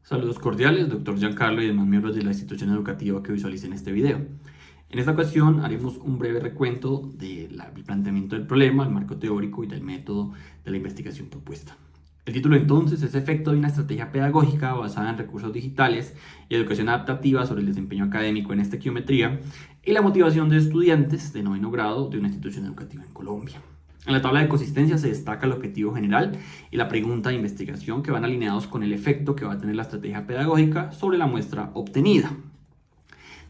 Saludos cordiales, doctor Giancarlo y demás miembros de la institución educativa que visualicen este video. En esta ocasión haremos un breve recuento del planteamiento del problema, el marco teórico y del método de la investigación propuesta. El título entonces es Efecto de una estrategia pedagógica basada en recursos digitales y educación adaptativa sobre el desempeño académico en estequiometría y la motivación de estudiantes de noveno grado de una institución educativa en Colombia. En la tabla de consistencia se destaca el objetivo general y la pregunta de investigación que van alineados con el efecto que va a tener la estrategia pedagógica sobre la muestra obtenida.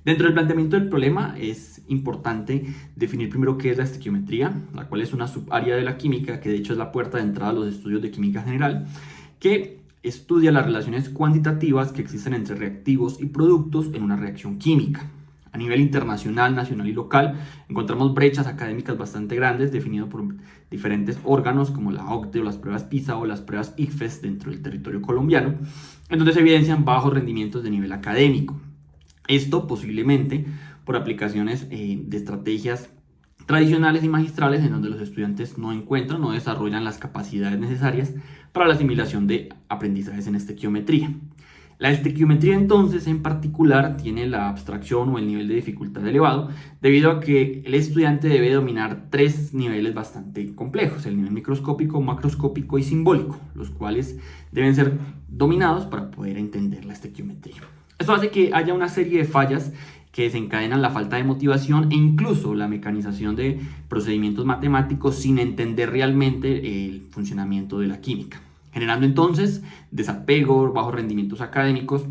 Dentro del planteamiento del problema es importante definir primero qué es la estequiometría, la cual es una subárea de la química, que de hecho es la puerta de entrada a los estudios de química general, que estudia las relaciones cuantitativas que existen entre reactivos y productos en una reacción química. A nivel internacional, nacional y local, encontramos brechas académicas bastante grandes definidas por diferentes órganos como la OCDE o las pruebas PISA o las pruebas ICFES dentro del territorio colombiano, en donde se evidencian bajos rendimientos de nivel académico. Esto posiblemente por aplicaciones de estrategias tradicionales y magistrales en donde los estudiantes no encuentran o desarrollan las capacidades necesarias para la asimilación de aprendizajes en estequiometría. La estequiometría entonces en particular tiene la abstracción o el nivel de dificultad elevado debido a que el estudiante debe dominar tres niveles bastante complejos: el nivel microscópico, macroscópico y simbólico, los cuales deben ser dominados para poder entender la estequiometría. Esto hace que haya una serie de fallas que desencadenan la falta de motivación e incluso la mecanización de procedimientos matemáticos sin entender realmente el funcionamiento de la química, generando entonces desapego, bajos rendimientos académicos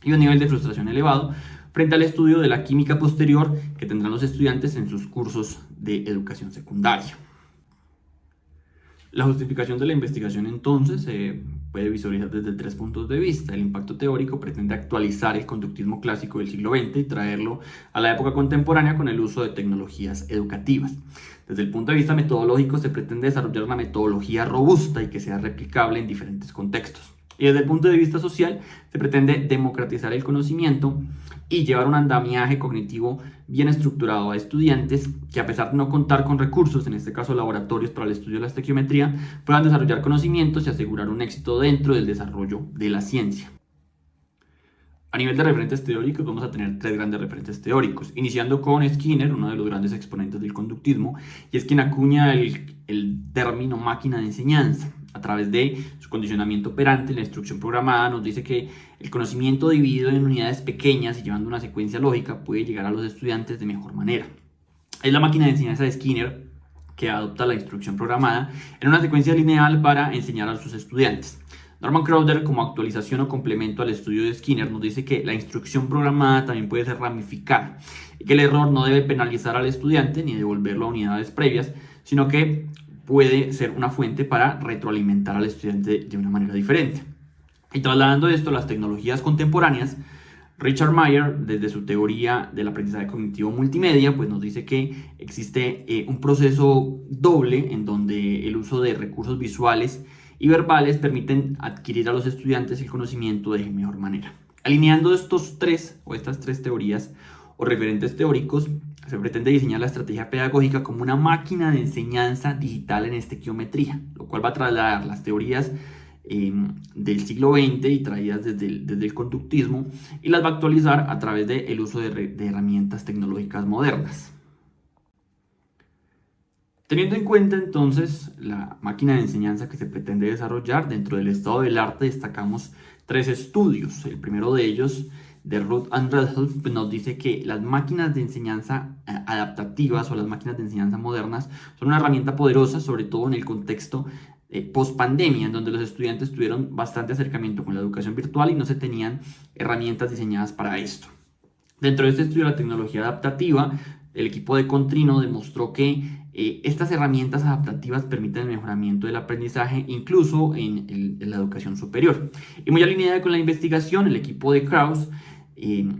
y un nivel de frustración elevado frente al estudio de la química posterior que tendrán los estudiantes en sus cursos de educación secundaria. La justificación de la investigación entonces se puede visualizar desde tres puntos de vista. El impacto teórico pretende actualizar el conductismo clásico del siglo XX y traerlo a la época contemporánea con el uso de tecnologías educativas. Desde el punto de vista metodológico se pretende desarrollar una metodología robusta y que sea replicable en diferentes contextos. Y desde el punto de vista social se pretende democratizar el conocimiento y llevar un andamiaje cognitivo bien estructurado a estudiantes que, a pesar de no contar con recursos, en este caso laboratorios para el estudio de la estequiometría, puedan desarrollar conocimientos y asegurar un éxito dentro del desarrollo de la ciencia. A nivel de referentes teóricos vamos a tener tres grandes referentes teóricos, iniciando con Skinner, uno de los grandes exponentes del conductismo, y es quien acuña el término máquina de enseñanza. A través de su condicionamiento operante, la instrucción programada nos dice que el conocimiento dividido en unidades pequeñas y llevando una secuencia lógica puede llegar a los estudiantes de mejor manera. Es la máquina de enseñanza de Skinner que adopta la instrucción programada en una secuencia lineal para enseñar a sus estudiantes. Norman Crowder, como actualización o complemento al estudio de Skinner, nos dice que la instrucción programada también puede ser ramificada y que el error no debe penalizar al estudiante ni devolverlo a unidades previas, sino que puede ser una fuente para retroalimentar al estudiante de una manera diferente. Y trasladando esto a las tecnologías contemporáneas, Richard Meyer, desde su teoría del aprendizaje cognitivo multimedia, pues nos dice que existe un proceso doble en donde el uso de recursos visuales y verbales permiten adquirir a los estudiantes el conocimiento de mejor manera. Alineando estas tres teorías o referentes teóricos, se pretende diseñar la estrategia pedagógica como una máquina de enseñanza digital en estequiometría, lo cual va a trasladar las teorías del siglo XX y traídas desde el conductismo y las va a actualizar a través del uso de herramientas tecnológicas modernas. Teniendo en cuenta entonces la máquina de enseñanza que se pretende desarrollar, dentro del estado del arte destacamos tres estudios. El primero de ellos, de Ruth and Redhelf, nos dice que las máquinas de enseñanza adaptativas o las máquinas de enseñanza modernas son una herramienta poderosa, sobre todo en el contexto post-pandemia, en donde los estudiantes tuvieron bastante acercamiento con la educación virtual y no se tenían herramientas diseñadas para esto. Dentro de este estudio de la tecnología adaptativa, el equipo de Contrino demostró que estas herramientas adaptativas permiten el mejoramiento del aprendizaje incluso en la educación superior. Y muy alineada con la investigación, el equipo de Krauss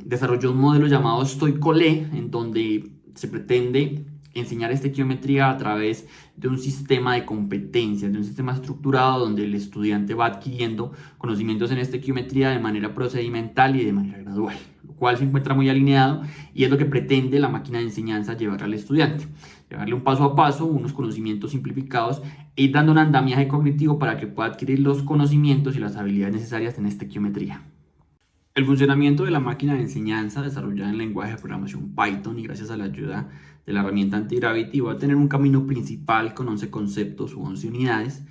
desarrolló un modelo llamado Stoicolé, en donde se pretende enseñar estequiometría a través de un sistema de competencias, de un sistema estructurado donde el estudiante va adquiriendo conocimientos en estequiometría de manera procedimental y de manera gradual, lo cual se encuentra muy alineado y es lo que pretende la máquina de enseñanza llevar al estudiante. Llevarle un paso a paso, unos conocimientos simplificados e ir dando un andamiaje cognitivo para que pueda adquirir los conocimientos y las habilidades necesarias en estequiometría. El funcionamiento de la máquina de enseñanza desarrollada en lenguaje de programación Python y gracias a la ayuda de la herramienta Antigravity va a tener un camino principal con 11 conceptos u 11 unidades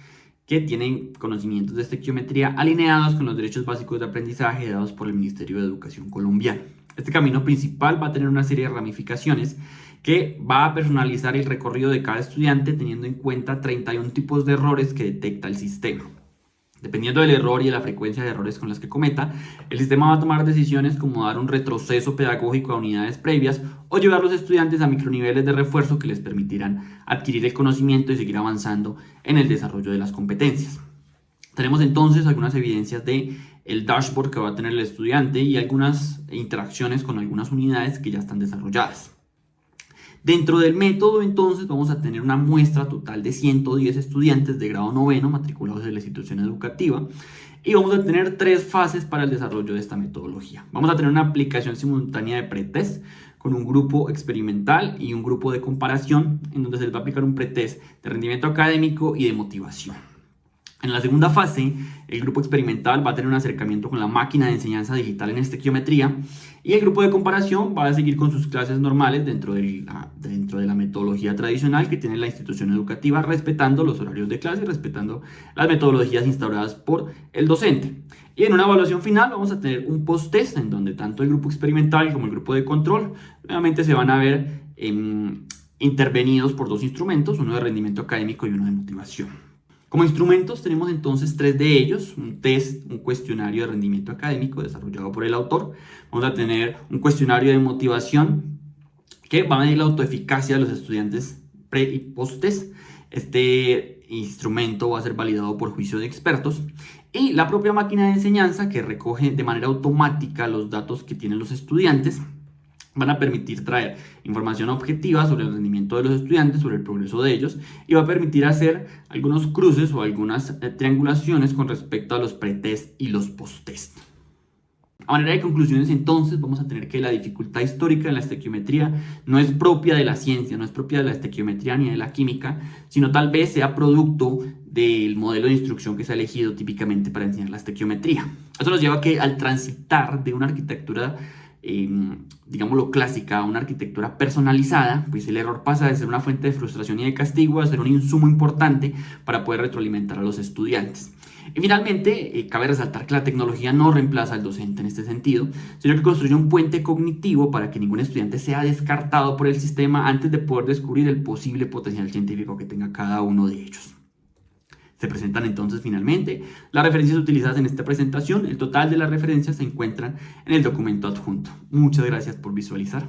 que tienen conocimientos de estequiometría alineados con los derechos básicos de aprendizaje dados por el Ministerio de Educación colombiano. Este camino principal va a tener una serie de ramificaciones que va a personalizar el recorrido de cada estudiante teniendo en cuenta 31 tipos de errores que detecta el sistema. Dependiendo del error y de la frecuencia de errores con las que cometa, el sistema va a tomar decisiones como dar un retroceso pedagógico a unidades previas o llevar a los estudiantes a microniveles de refuerzo que les permitirán adquirir el conocimiento y seguir avanzando en el desarrollo de las competencias. Tenemos entonces algunas evidencias de el dashboard que va a tener el estudiante y algunas interacciones con algunas unidades que ya están desarrolladas. Dentro del método, entonces, vamos a tener una muestra total de 110 estudiantes de grado noveno matriculados en la institución educativa y vamos a tener 3 fases para el desarrollo de esta metodología. Vamos a tener una aplicación simultánea de pretest con un grupo experimental y un grupo de comparación en donde se les va a aplicar un pretest de rendimiento académico y de motivación. En la segunda fase, el grupo experimental va a tener un acercamiento con la máquina de enseñanza digital en estequiometría y el grupo de comparación va a seguir con sus clases normales dentro de la metodología tradicional que tiene la institución educativa, respetando los horarios de clase y respetando las metodologías instauradas por el docente. Y en una evaluación final vamos a tener un post-test en donde tanto el grupo experimental como el grupo de control nuevamente se van a ver intervenidos por 2 instrumentos, uno de rendimiento académico y uno de motivación. Como instrumentos tenemos entonces 3 de ellos, un test, un cuestionario de rendimiento académico desarrollado por el autor. Vamos a tener un cuestionario de motivación que va a medir la autoeficacia de los estudiantes pre y post test. Este instrumento va a ser validado por juicio de expertos. Y la propia máquina de enseñanza que recoge de manera automática los datos que tienen los estudiantes van a permitir traer información objetiva sobre el rendimiento de los estudiantes, sobre el progreso de ellos y va a permitir hacer algunos cruces o algunas triangulaciones con respecto a los pretest y los posttest. A manera de conclusiones, entonces, vamos a tener que la dificultad histórica en la estequiometría no es propia de la ciencia, no es propia de la estequiometría ni de la química, sino tal vez sea producto del modelo de instrucción que se ha elegido típicamente para enseñar la estequiometría. Eso nos lleva a que al transitar de una arquitectura digámoslo clásica, una arquitectura personalizada, pues el error pasa de ser una fuente de frustración y de castigo a ser un insumo importante para poder retroalimentar a los estudiantes. Y finalmente, cabe resaltar que la tecnología no reemplaza al docente en este sentido, sino que construye un puente cognitivo para que ningún estudiante sea descartado por el sistema antes de poder descubrir el posible potencial científico que tenga cada uno de ellos. Se presentan entonces finalmente las referencias utilizadas en esta presentación. El total de las referencias se encuentran en el documento adjunto. Muchas gracias por visualizar.